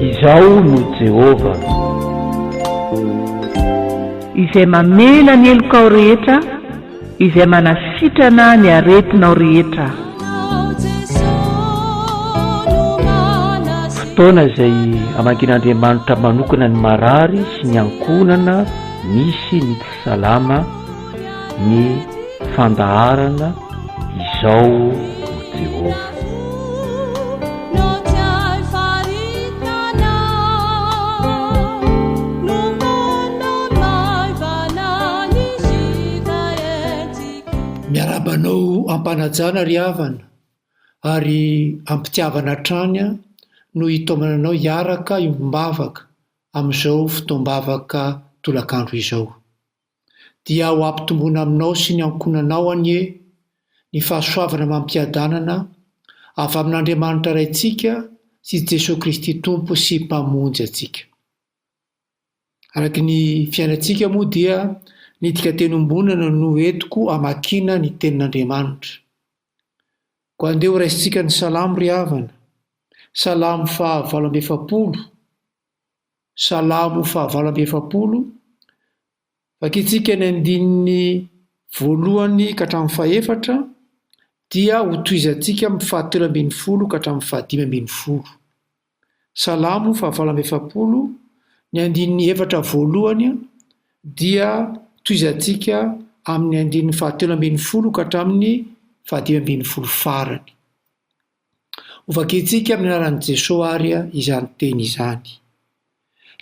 Izao no Jehova izay mamela ny elokao rehetra, izay manasitrana ny aretinao rehetra. Fotoana izay amankin'Andriamanitra manokana ny marary sy ny ankonana misy ny salama, ny fandaharana. Izao no Jehova. Miarabanao ampanajana ry havana ary ampitiavana tranya no hitomananao hiaraka iombavaka amin'izao fotoam-bavaka tolakandro izao. Dia ho ampitombona aminao sy ny ankonanao anie ny fahasoavana mampiadanana avy amin'Andriamanitra raintsika sy Jesosy Kristy Tompo sy mpamonjy antsika. Araka ny fiainantsika moa dia ny dikatenombonana no entiko hamakina ny tenin'Andriamanitra. Ko andeha ho raisitsika ny salamo ry havana. Salamo faha 8. Salamo faha 8. Vakitsika ny andininy 1 ka hatramin'ny 4 dia ho toizantsika amin'ny faha 13 ka hatramin'ny faha 15. Salamo faha 8 ny andininy 4 dia toizantsika amin'ny andininy faha 13 ka hatramin'ny faha 15 farany. Ho vakitsika amin'ny anaran'i Jesosy arya izany teny izany.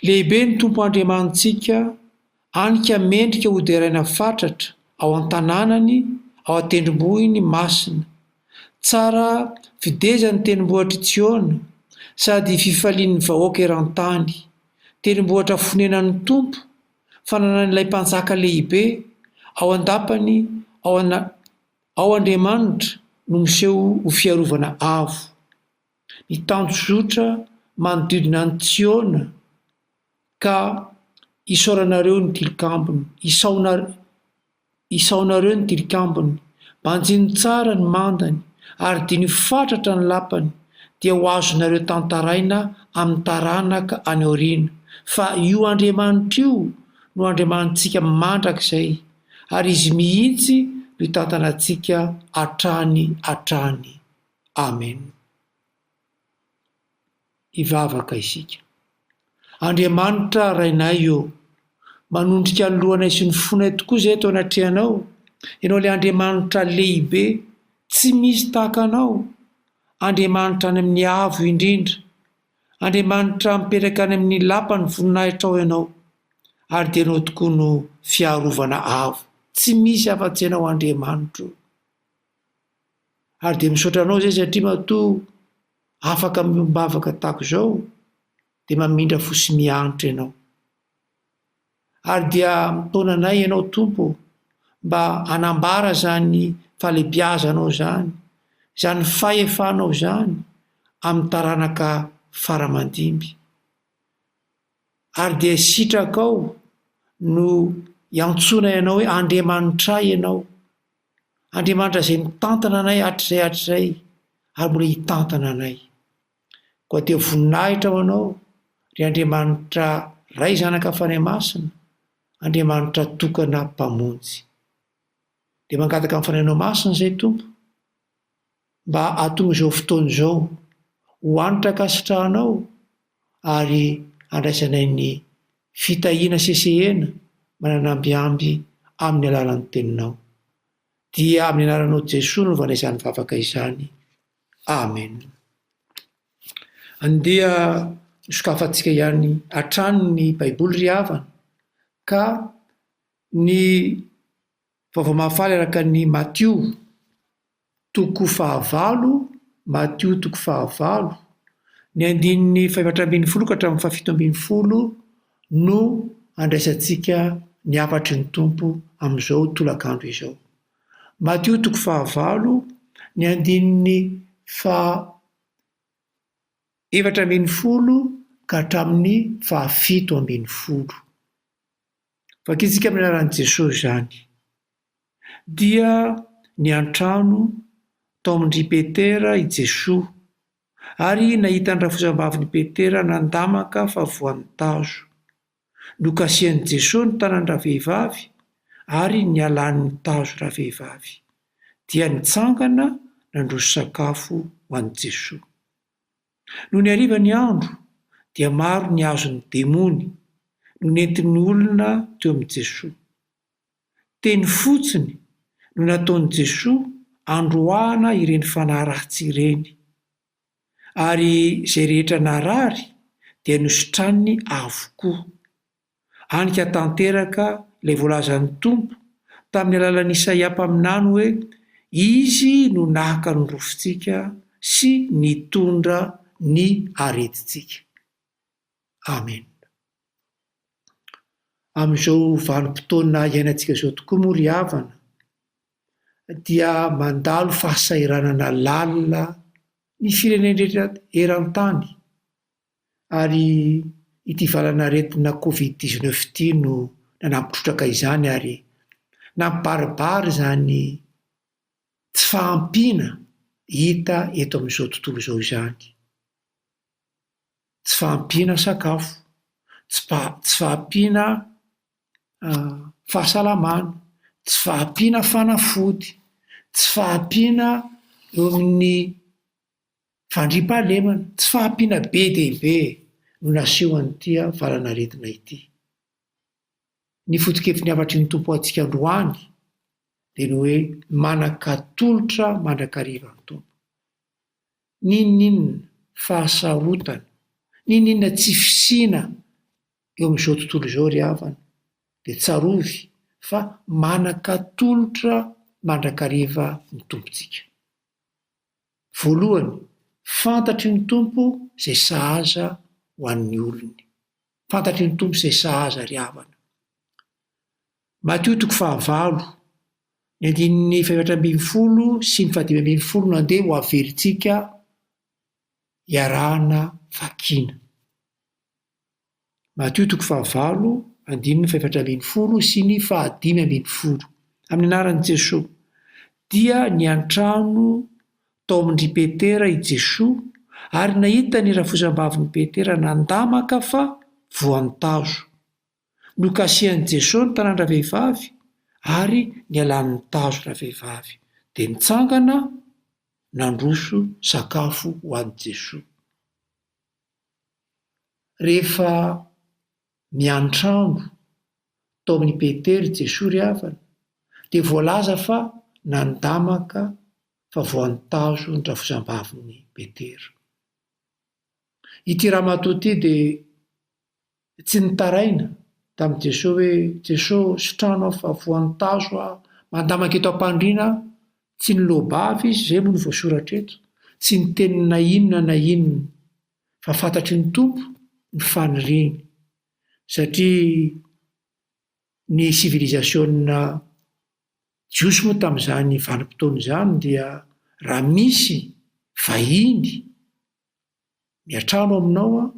Lehibe ny Tompo Andriamanitsika, anika mendrika ho deraina fatratra ao an-tanànany, ao an-tendrombohiny masina. Tsara fidezany tendrombohitra Tsiona, sady fifalian'ny vahoaka eran-tany. Tendrombohitra fonenan'ny Tompo, fananan'ilay mpanjaka lehibe, ao an-dapany, ao Andriamanitra no miseho ho fiarovana avo. Ny tandrozotra manodidina ny Tsiona ka isaoranareo ny tilikambony, isaonareo ny tilikambony, manjiny tsara ny mandany ary diny fatratra ny lapany, dia ho azonareo tantaraina amin'ny taranaka any aoriana. Fa io Andriamanitra io no Andriamanitsika mandrakizay, ary izy mihitsy no tantanantsika hatrany. Amen. Ivavaka isika. Andriamanitra rainay io, manondrika ny lohanay sy ny fonay tokoa izay eto anatrehanao. Ianao ilay Andriamanitra lehibe, tsy misy tahaka anao. Andriamanitra any amin'ny avo indrindra. Andriamanitra mipetraka any amin'ny lapany voninahitra ao ianao. Ary dia ianao tokoa no fiarovana avo. Tsy misy afa-tsy ianao Andriamanitra. Ary dia misaotra anao izay satria matoa afaka miombavaka tahaka izao, dia mamindra fo sy mianitra ianao. Ary dia mitaona anay ianao Tompo, mba hanambara zany falebiazanao zany, zany fahefanao zany amin'ny taranaka faramandimby. Ary dia sitrakao no iantsona ianao hoe Andriamanitra ianao. Andriamanitra izay mitantana anay hatr'izay, ary mbola hitantana anay. Koa dia voninahitra ho anao, ry Andriamanitra ray zanaka fanay masina, Andriamanitra tokana mpamonjy. Dia mangataka amin'ny fanainao masina izay Tompo, mba hatonga izao fotoana izao ho anitra kasitrahanao, ary andraisanay ny fitahiana sesehena mananambiamby amin'ny alalan'ny teninao. Dia amin'ny anaranao Jesosy no vanaizany vavaka izany. Amen. Andeha sokafantsika ihany hatrany ny Baiboly ry havana, ka ny vaovao mahafaly araka ny Matio toko 9, Matio toko 9, ny andininy 14 ka hatramin'ny 17 no andraisantsika ny hafatry ny Tompo amin'izao tolakandro izao. Matio toko 9, ny andininy 14 ka hatramin'ny 17. Vakitsika amin'ny anaran'i Jesosy izany. Dia ny an-trano tao amindry Petera i Jesoa, ary nahita ny rafosam-baviny Petera nandamaka fa voan'ny tazo. Nokasian'i Jesoa ny tanany ravehivavy ary nialan'ny tazo ravehivavy, dia nitsangana nandroso sakafo ho an'i Jesoa. No ny hariva ny andro, dia maro ny azon'ny demony no nentin'ny olona teo amin'i Jesoa. Teny fotsiny no nataon'i Jesoa androana ireny fanahy ratsy ireny, ary izay rehetra narary dia nosotraniny avokoa. Anika tanteraka ilay voalazan'ny Tompo tamin'ny alalan'Isaia mpaminany hoe izy no naka ny rofontsika sy nitondra ny aretintsika. Amen. Amin'izao vanim-potoana iainantsika izao tokoa moa ry havana, dia mandalo fahasairanana lalina ny firenena rehetra eran-tany, ary ity valanaretina Covid-19 ity no nanampitrotraka izany, ary nampibaribary izany tsy fahampiana hita eto amin'izao tontolo izao izany. Tsy fahampiana sakafo, tsy fahampiana fahasalamana, tsy fahampiana fanafody, tsy fahampiana eo amin'ny fandriam-pahalemana, tsy fahampiana be dia be no naseho an'ity valanaretina ity. Ny foto-kevitry ny afatry ny Tompo antsika androany dia ny hoe manan-katolotra mandrakariva ny Tompo. Ninona fahasarotana, ninona tsy fisiana eo amin'izao tontolo izao ry havana, dia tsarovy fa manan-katolotra mandrakariva ny Tompontsika. Voalohany, fantatry ny Tompo izay sahaza ho an'ny olony. Fantatry ny Tompo izay sahaza ry havana. Mateo 9:9, ny 11 sy ny 12 no andeha ho averintsika iarahana vakiana. Mateo 9:9, 11 sy ny 15, amin'ny anaran'i Jesoa. Dia niantrano tao amindry Petera i Jesoa, ary nahita ny rafosam-baviny Petera nandamaka fa voan'ny tazo. Nokasian'i Jesoa ny tanany ravehivavy, ary nialan'ny tazo ravehivavy, dia nitsangana nandroso sakafo ho an'i Jesoa. Rehefa miantrano tao amin'ny Petera Jesoa ry havana, dia voalaza fa nandamaka fa voan'ny tazo ny rafosam-baviny Petera. Ity raha matoa ity dia tsy nitaraina tamin'i Jesoa hoe Jesoa sotrano fa voan'ny tazo mandamaka eto am-pandriana, tsy ny loabavy izy, izay moa no voasoratra eto, tsy ny teniny na inona, fa fantatry ny Tompo ny faniriany. Satria ny sivilizasiona jiosy moa tamin'izany vanim-potoana izany dia raha misy vahiny miantrano aminao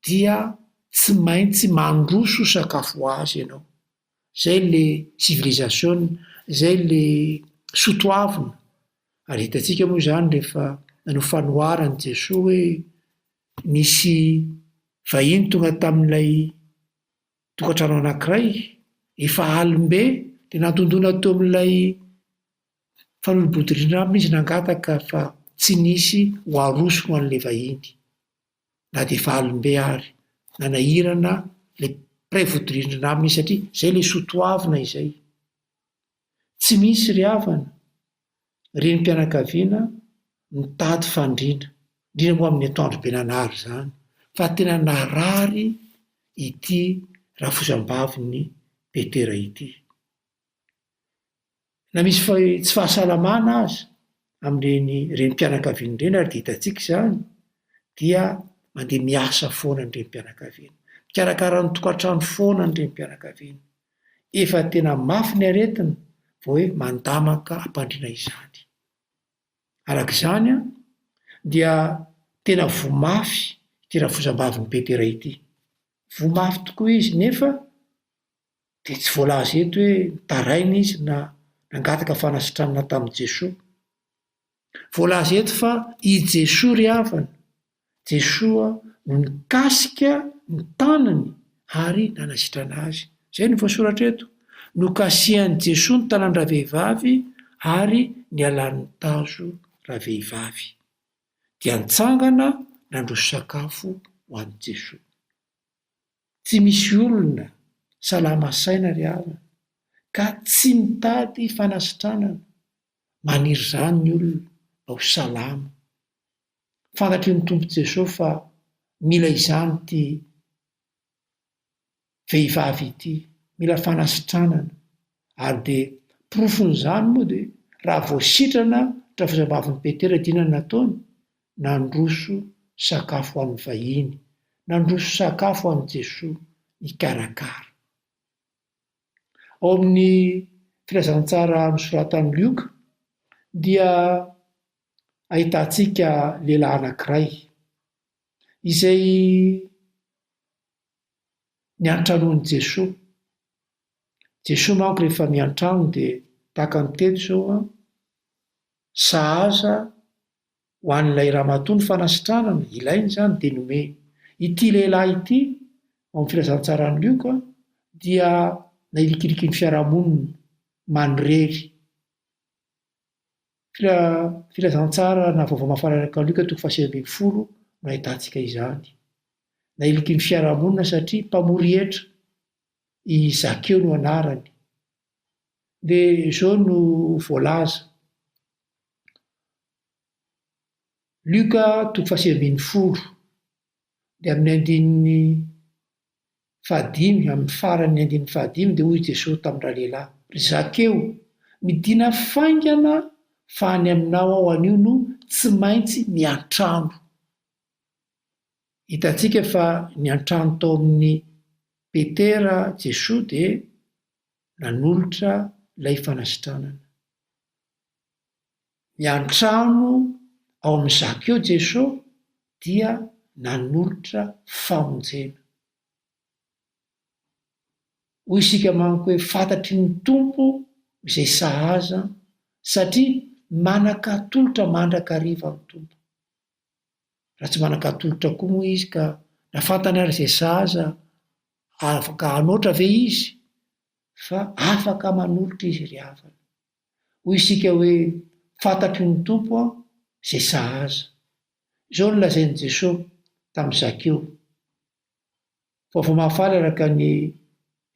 dia tsy maintsy mandroso sakafo azy ianao. Zay le sivilizasiona, zay le sotoavina. Ary hitantsika moa izany rehefa nanao fanoharany Jesoa hoe nisy vahiny tonga tamin'ilay tokantrano anankiray, efa alim-be, dia nantondona teo amin'ilay fanolobodirindrina aminy izy nangataka fa tsy nisy ho aroso ho an'ilay vahiny, na dia efa alim-be ary, na nahirana ilay mpiray vodirindrina aminy satria izay ilay sotoavina izay. Tsy misy ry havana reny mpianakaviana mitady fandriana, indrindra moa amin'ny atoandro be nanary izany, fa tena narary ity rafosam-baviny Petera ity. Na misy tsy fahasalamana aza amin'ireny mpianakaviana ireny, ary dia hitantsika izany, dia mandeha miasa foana ny renim-pianakaviana, mikarakara ny tokantrano foana ny renim-pianakaviana. Efa tena mafy ny aretina vao hoe mandamaka hampandriana izany. Arak'izany dia tena vomafy ity rafosam-baviny Petera ity. Vomafy tokoa izy, nefa dia tsy voalaza eto hoe nitaraina izy na nangataka fanasitranana tamin'i Jesoa. voalaza eto fa i Jesoa ry havana, Jesoa no nikasika ny tanany ary nanasitrana azy. Zay no voasoratra eto, nokasihan'i Jesoa ny tanany ravehivavy ary nialan'ny tazo ravehivavy, dia nitsangana nandroso sakafo ho an'i Jesoa. Tsy misy olona salama saina ry havana ka tsy mitady fanasitranana. Maniry zany ny olona mba ho salama. Fantatry ny tompo Jesosy fa mila izany ty vehivavy ity, mila fanasitranana, ary de porofon'izany moa de raha voasitrana trafosambavin'ny Petera dinany nataony, nandroso sakafo ho an'ny vahiny, nandroso sakafo ho an'i Jesoa ikarakara. Ao amin'ny filazantsara nosoratan'i Lioka dia ahitantsika lehilahy anankiray izay niantranoan'i Jesoa. Jesoa manko rehefa miantrano dia tahaka ny teto zao sahaza ho an'ilay ramatoa ny fanasitranana, ilainy zany de nome. Ity lehilahy ity ao amin'ny filazantsarany Lioka dia nahilikiliky ny fiarahamonina manirery. Filazantsara na vaovao mahafararaka Lioka 20 no ahitantsika izany. Nahiliky ny fiarahamonina satria mpamory hetra i Zakeo no anarany. De zao no voalaza. Lioka 20 de amin'ny andininy 5 amin'ny farany andininy 5 de hoy Jesosy tamin'ny lehilahy: ry Zakeo, midina faingana fa any aminao aho anio no tsy maintsy miantrano. Hitantsika fa niantrano tao amin'ny Petera Jesosy de nanolotra ilay fanasitranana. Niantrano ao amin'ny Zakeo Jesosy dia nanolotra famonjena. Hoy isika manko hoe fantatry ny tompo izay sahaza, satria manan-katolotra mandrakariva ny tompo. Raha tsy manan-katolotra koa moa izy ka nafantany ary izay sahaza, afaka hanoatra ve izy? Fa afaka manolotra izy ry havana. Hoy isika hoe fantatry ny tompo izay sahaza. Izao no lazain'i Jesosy tamin'ny Zakeo. Vaovao mahafaly araka ny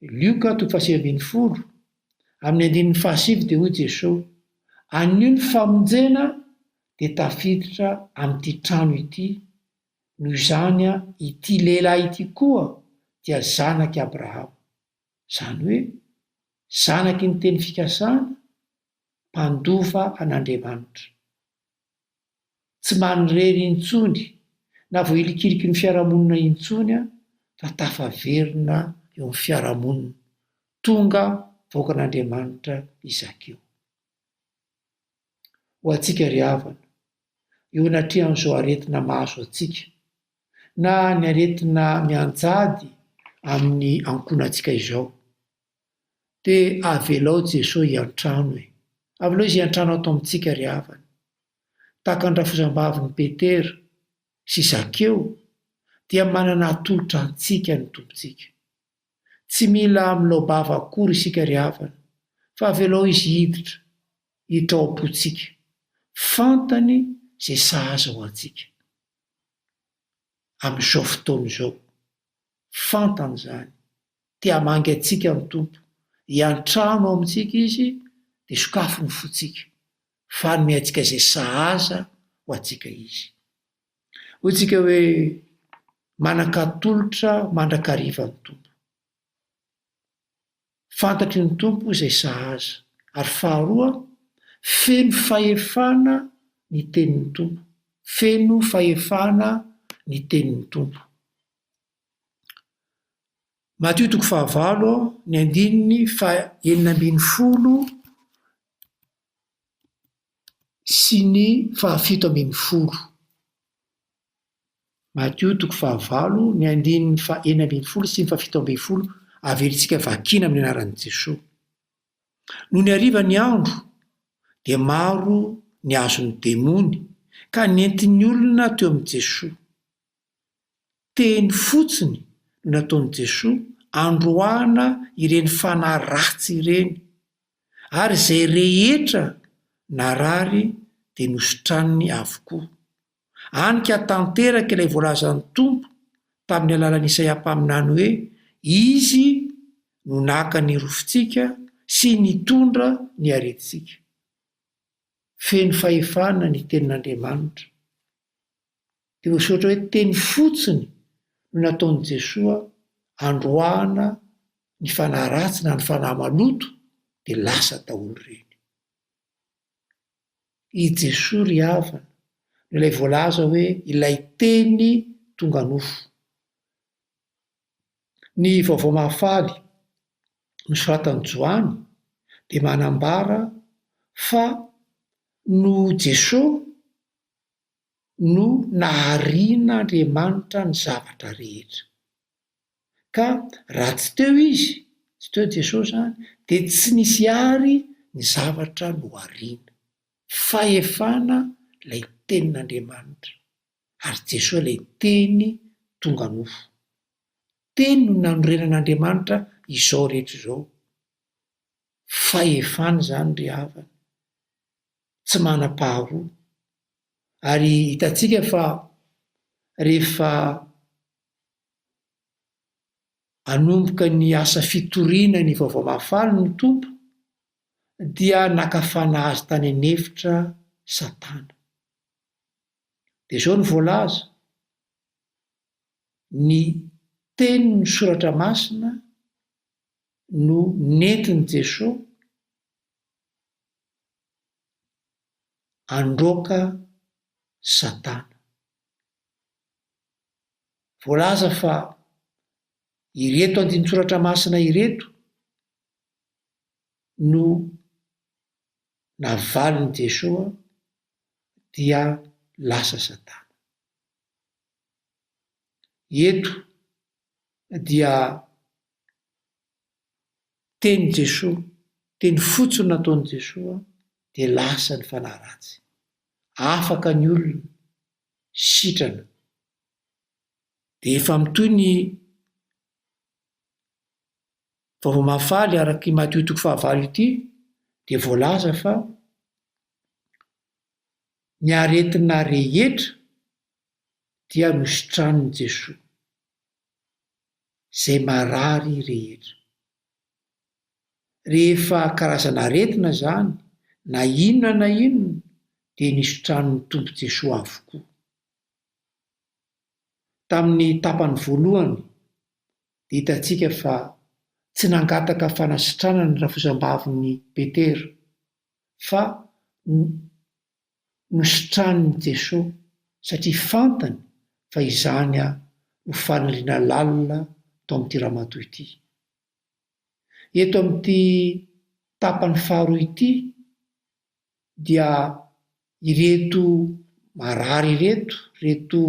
Lioka 20 amin'ny andininy 7 de hoy Jesosy: anio ny famonjena de tafiditra amin'ity trano ity, noho izany ity lehilahy ity koa dia zanaky Abrahama. Zany hoe zanaky ny teny fikasana, mpandova an'Andriamanitra. Tsy manirery intsony na vao ilikiliky ny fiarahamonina intsony fa tafaverina eo amin'ny fiarahamonina. Tonga vaokan'Andriamanitra i Zakeo. Ho antsika ry havana, eo anatrehan'izao aretina mahazo antsika na ny aretina mianjady amin'ny ankonantsika izao, de avelao Jesosy hiantrano e. Avelao izy hiantrano ato amintsika ry havana. Tahaka ny rafozam-bavin'i Petera sy Zakeo dia manana atolotra antsika ny tompontsika. Tsy mila milao bava akory isika ry havana, fa avelao izy hiditra ao am-pontsika, fantany izay sahaza ho antsika. Amin'izao fotoana izao, fantany zany, te hamangy antsika ny tompo, hiantrano ao amintsika izy de sokafo ny fontsika, fanome antsika izay sahaza ho antsika izy. Hoy tsika hoe manan-katolotra mandrakariva ny tompo. Fantatry ny tompo izay sahaza, ary faharoa, feno fahefana ny tenin'ny tompo. Feno fahefana ny tenin'ny tompo. Mateo 5 ny andininy 9 sy ny 17. Mateo 5 ny andininy 9 sy ny 17 averintsika vakina amin'ny anaran'i Jesosy. Noho ny hariva ny andro, dia maro ny azony demony ka nentiny olona teo amin'i Jesosy. Teny fotsiny no nataon'i Jesosy androana ireny fanahy ratsy ireny, ary izay rehetra narary dia nosotraniny avokoa. Anika tanteraka ilay voalazan'ny Tompo tamin'ny alalan'ny Isaia mpaminany hoe izy no naka ny rofintsika sy nitondra ny aretintsika. Feno fahefana ny tenin'Andriamanitra. Dia voasoratra hoe teny fotsiny no nataon'i Jesosy androana ny fanahy ratsy na ny fanahy maloto dia lasa daholo ireny. I Jesosy ry havana no ilay voalaza hoe ilay teny tonga nofo. Ny vaovao mahafaly nosoratan'i Johany dia manambara fa no Jesosy no naharian'Andriamanitra ny zavatra rehetra. Ka raha tsy teo izy, tsy teo Jesosy zany, dia tsy nisy ary ny zavatra nohariana. Fahefana ilay tenin'Andriamanitra, ary Jesosy ilay teny tonga nofo. Teny no nanorenan'Andriamanitra izao rehetra izao. Fahefana zany ry havana, tsy manam-paharoa. Ary hitantsika fa rehefa anomboka ny asa fitoriana ny vaovao mahafaly ny Tompo dia nakafana azy tany anefitra Satana. Dia izao ny voalaza, ny teny ny soratra masina no nentin'i Jesosy androaka Satana. Voalaza fa ireto andinin-tsoratra masina ireto no navalin'i Jesosy dia lasa Satana. Eto dia teny Jesosy, teny fotsiny nataon'i Jesosy dia lasa ny fanahy ratsy. Afaka ny olona sitrana. Dia efa mitoy ny vaovao mahafaly araky Matteo 5:20 ity dia voalaza fa ny aretina rehetra dia nositranin'i Jesosy, izay marary rehetra. Rehefa karazana aretina zany na inona dia nisotranin'ny Tompo Jesosy avokoa. Tamin'ny tapany voalohany dia hitantsika fa tsy nangataka fanasitranana ny rafosam-bavin'i Petera, fa nositraniny Jesosy satria fantany fa izany no fanaliana lalina tao amin'ity ramatoa ity. Eto amin'ity tapany faharoa ity dia ireto marary ireto, reto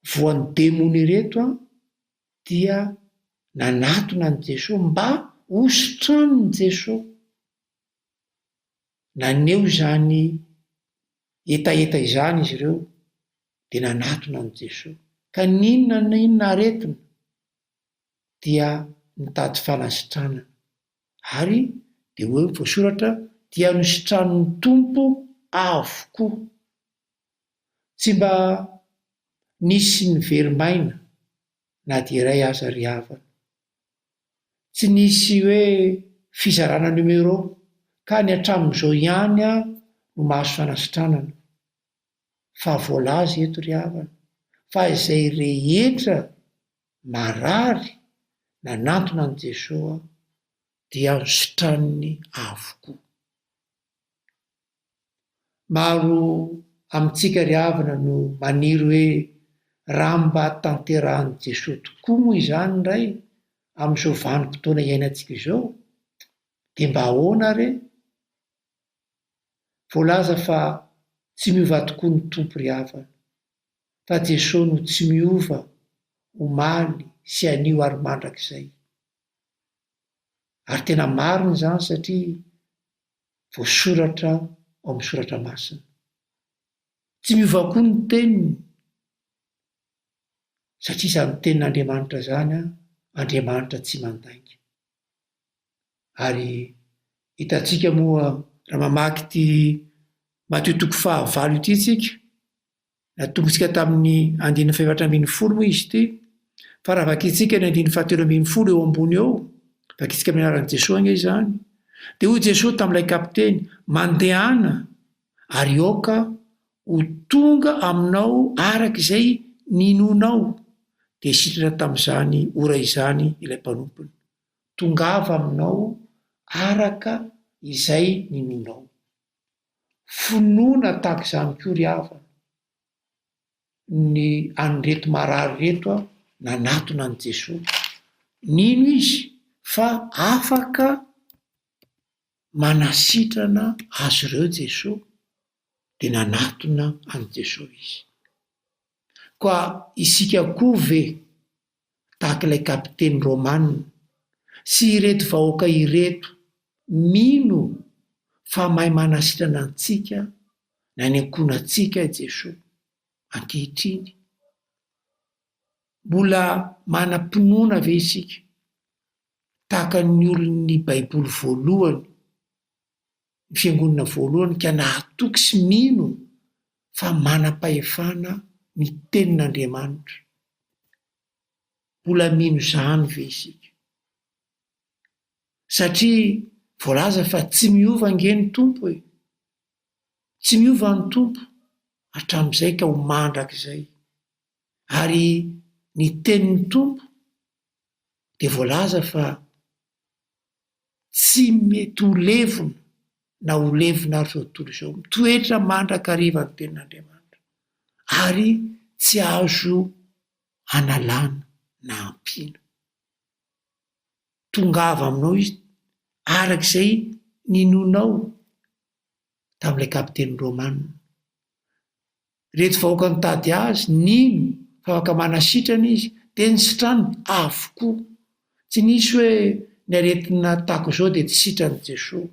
voan'ny demony ireto dia nanatona ny Jesosy mba hositraniny Jesosy. Naneo zany etaeta izany izy ireo dia nanatona ny Jesosy. Ka ninona na inona aretina dia mitady fanasitranana. Ary dia hoe voasoratra dia nositranin'ny Tompo avokoa. Tsy mba nisy ny verimaina na dia iray aza ry havana. Tsy nisy hoe fizarana numero ka ny hatramin'izao ihany no mahazo fanasitranana. Fa voalaza eto ry havana fa izay rehetra marary nanatona an'i Jesosy dia nisotraniny avokoa. Maro amintsika ry havana no maniry hoe raha mba tanterahan'i Jesosy tokoa moa izany indray amin'izao vanim-potoana iainantsika izao dia mba ahoana re? Voalaza fa tsy miova tokoa ny Tompo ry havana, fa Jesosy no tsy miova omaly sy anio ary mandrakizay. Ary tena marina izany satria voasoratra ao amin'ny soratra masina. Tsy miova koa ny teniny, satria izany tenin'Andriamanitra zany Andriamanitra tsy mandainga. Ary hitantsika moa raha mamaky ty Mateo 5:9 ity tsika, natombotsika tamin'ny 9:11 moa izy ity, fa raha vakitsika ny 9:13 eo ambony eo, vakitsika amin'ny anaran'i Jesosy anga izany, dia hoy Jesosy tamin'ilay kapiteny, mandehana ary aoka ho tonga aminao araka izay ninonao. Dia sitrana tamin'izany ora izany ilay mpanompony, tongava aminao araka izay ninonao. Finoana tahaka izany koa ry havana ny an'ireto marary reto nanatona an' Jesosy. Nino izy fa afaka manasitrana azy ireo Jesosy, dia nanatona an' Jesosy izy. Koa isika koa ve tahaka ilay kapiteny Romanina sy ireto vahoaka ireto, mino fa mahay manasitrana antsika na ny ankonantsika Jesosy ankehitriny? Mbola manam-pinoana ve isika tahaka ny olon'ny Baiboly voalohany, ny fiangonana voalohany, ka nahatoky sy mino fa manam-pahefana ny tenin'Andriamanitra? Mbola mino izany ve isika? Satria voalaza fa tsy miova ange ny tompo e. Tsy miova ny tompo hatramin'izay ka ho mandrakizay. Ary ny tenin'ny tompo dia voalaza fa tsy mety ho levona na ho levona ary zao tontolo izao, mitoetra mandrakariva ny tenin'Andriamanitra, ary tsy azo analana na ampiana. Tongava aminao izy arak'izay ninonao tamin'ilay kapiteny Romanina. Reto vahoaka nitady azy, nino fa afaka manasitrana izy, dia ny sitrany avokoa. Tsy nisy hoe ny aretina tahaka izao dia tsy sitrany Jesosy.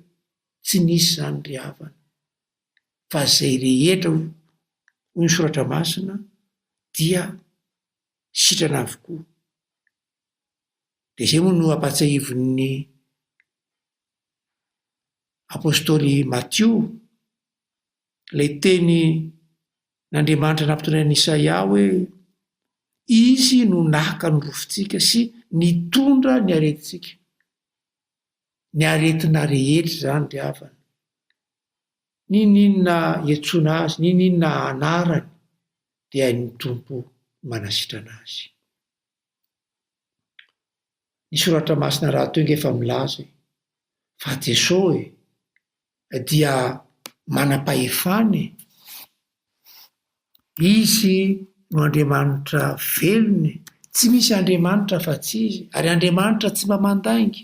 Tsy nisy zany ry havana, fa zay rehetra hoy ny soratra masina dia sitrana avokoa. Dia izay moa no ampatsahivon'ny apôstôly Matio, ilay teny n'Andriamanitra nampitondrainy Isaia hoe izy no naka ny rofontsika sy nitondra ny aretintsika. Ny aretina rehetra zany ry havana, ninona iantsoana azy, ninona anarany, dia ny tompo manasitrana azy. Ny soratra masina raha teo efa milaza fa Jesosy dia manam-pahefana, izy no Andriamanitra velony, tsy misy Andriamanitra fa tsy izy, ary Andriamanitra tsy mba mandainga.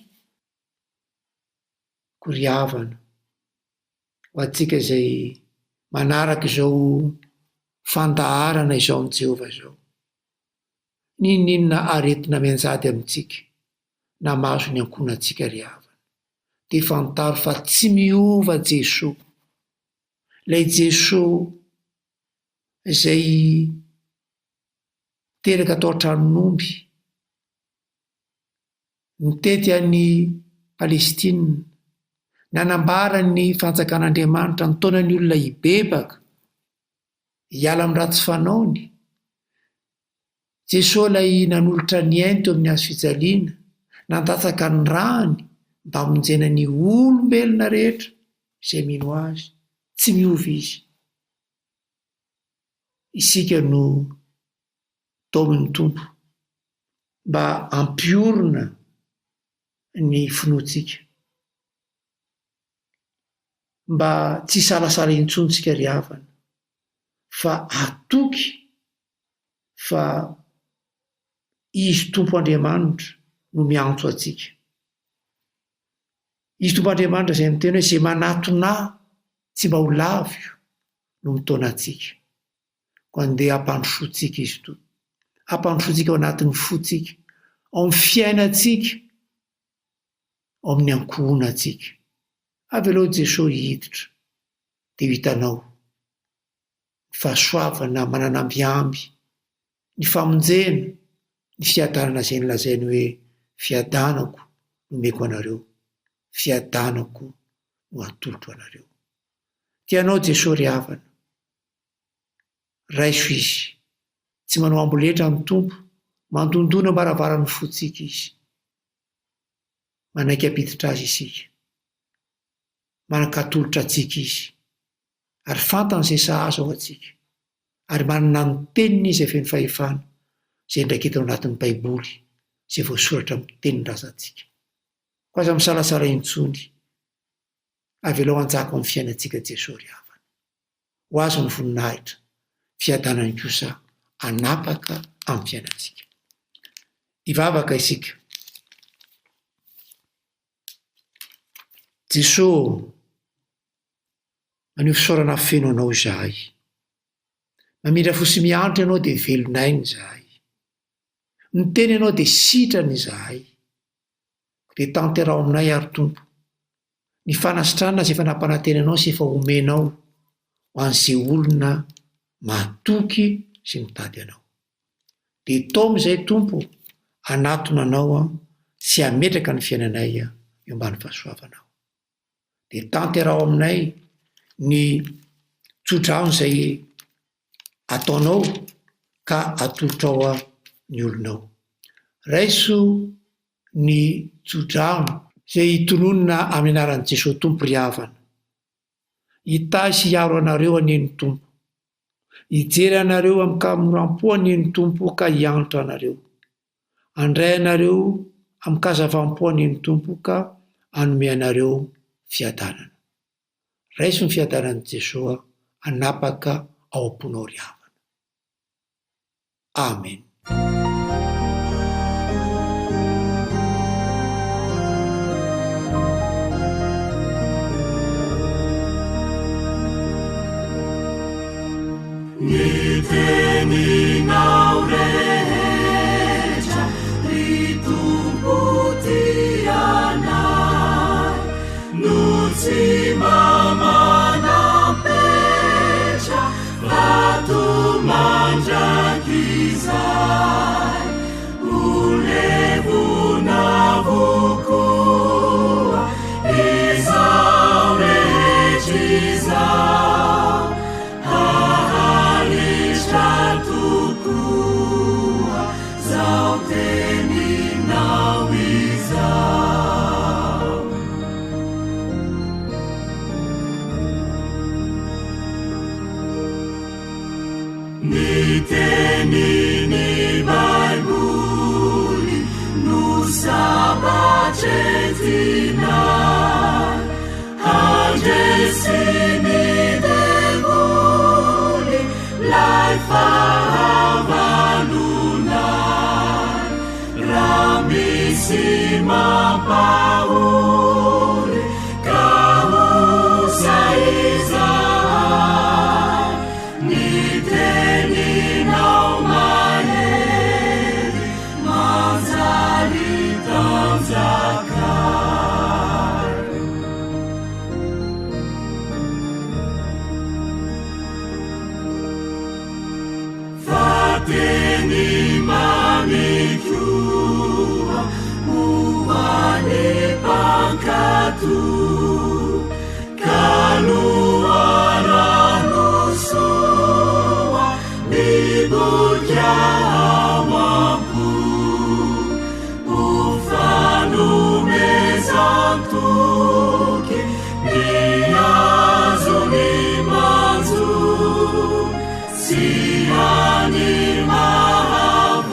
Ko ry havana, ho antsika izay manaraka izao fandaharana izao amin'i Jehovah izao, ninona aretina mianjady amintsika na mahazo ny ankonantsika ry havana, dia fantaro fa tsy miova Jesosy. Ilay Jesosy izay teraka tao an-tranon'omby, nitety an'ny Palestina, nanambara ny fanjakan'Andriamanitra ny taonany olona hibebaka hiala amin'ny ratsy fanaony. Jesosy ilay nanolotra ny ainy teo amin'ny hazo fijaliana, nandatsaka ny rany mba hamonjena ny olombelona rehetra izay mino azy. Tsy miova izy. Isika no taomin'ny tompo mba ampiorina ny finoantsika, mba tsy salasala intsontsika ry havana, fa atoky fa izy tompo Andriamanitra no miantso atsika. Izy tompo Andriamanitra izay miteny hoe izay manatona tsy mba ho lavio no mitaona atsika, ko andeha hampandrosoantsika izy to, hampandrosoantsika ao anatin'ny fotsika, ao amin'ny fiainatsika, ao amin'ny ankohonantsika. Avy aloha Jesosy hiditra dia ho hitanao ny fahasoavana mananambiamby, ny famonjena, ny fiadanana izay nylazainy hoe fiadanako no meko anareo, fiadanako no atolotra anareo. Tianao Jesosy ry havana, raiso izy, tsy manao amboletra ny tompo, mandondona baravarany fotsika izy, manaiky apiditra azy isika, manakatolotra atsika izy, ary fantany izay sahaza ao atsika, ary manana ny teniny izy feno fahefana, izay ndraiky eto anatin'ny baiboly, izay voasoratra amin'ny tenin-drazantsika. Ko aza misalasala intsony, avelao anjaka amin'ny fiainantsika Jesosy ry havana. Ho azo ny voninahitra, fiadanany kosa anapaka amin'ny fiainantsika. Ivavaka isika. Jesosy, maneho fisaorana feno anao izahay. Mamindra fo sy mianatra ianao dia velonainy izahay. Miteny ianao dia sitrany izahay. Dia tanterao aminay ary tompo. Ny fanasitranana izay efa nampanantena anao sy efa omenao ho an'izay olona matoky sy mitady anao. Dia tao amin'izay tompo, anatona anao sy ametraka ny fiainanay eo ambany fahasoavanao. Dia tanterao aminay ny tsodrano izay ataonao ka atolotrao ny olonao. Raiso ny tsodrano izay hitononona amin'ny anaran'i Jesosy tompo ry havana. Hitahy sy hiaro anareo aneny tompo. Hijery anareo amin'ny kamoram-po aneny tompo ka hianatra anareo. Handray anareo amin'ny kazavampo aneny tompo ka hanome anareo fiadanana. Raiso ny fiadanan'i Jesosy anapaka ao am-ponao ry havana. Amen. Ny teninao rehetra ry tompo tianay, no tsy mamanapetra vato mandrakizay, olevona vokoa izao rehetra izao, hahalitra tokoa zao teninao izao. Ny teniny baiboly no sabatretinay, handresiny devoly lay fahavalonay, raha misy mampahory ka hosay izahay, ny teninao mahery manjary tanjakay. Fateny mamikoa ho any mpankatò, kalohara-no soa miboka ao am-po, ho fanomezan-toky miazo ny manjo, sy any mahavoky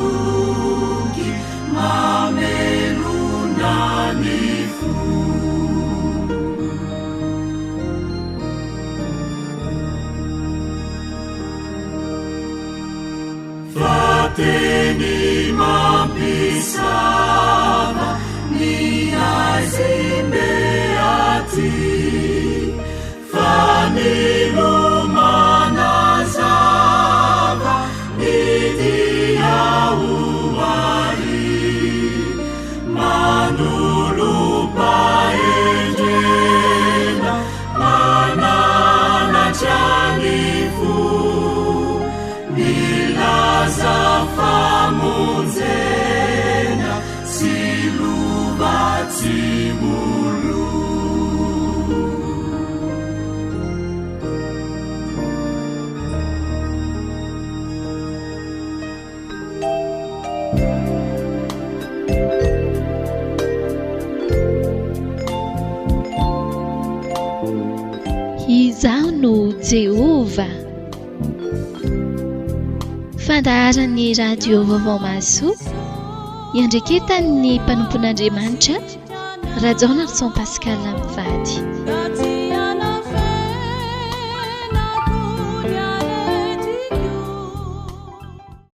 mamelona ny fo. Fateny mampisava ny aizim-beaty, fanilomana zava ny diahoary, manolopa endrena manana simulu Izaho no Jehova. Fandaharan'ny radio vaovao maso iandreketan'ny mpanompon'Andriamanitra Rajaona Ritson Pascal Mivady.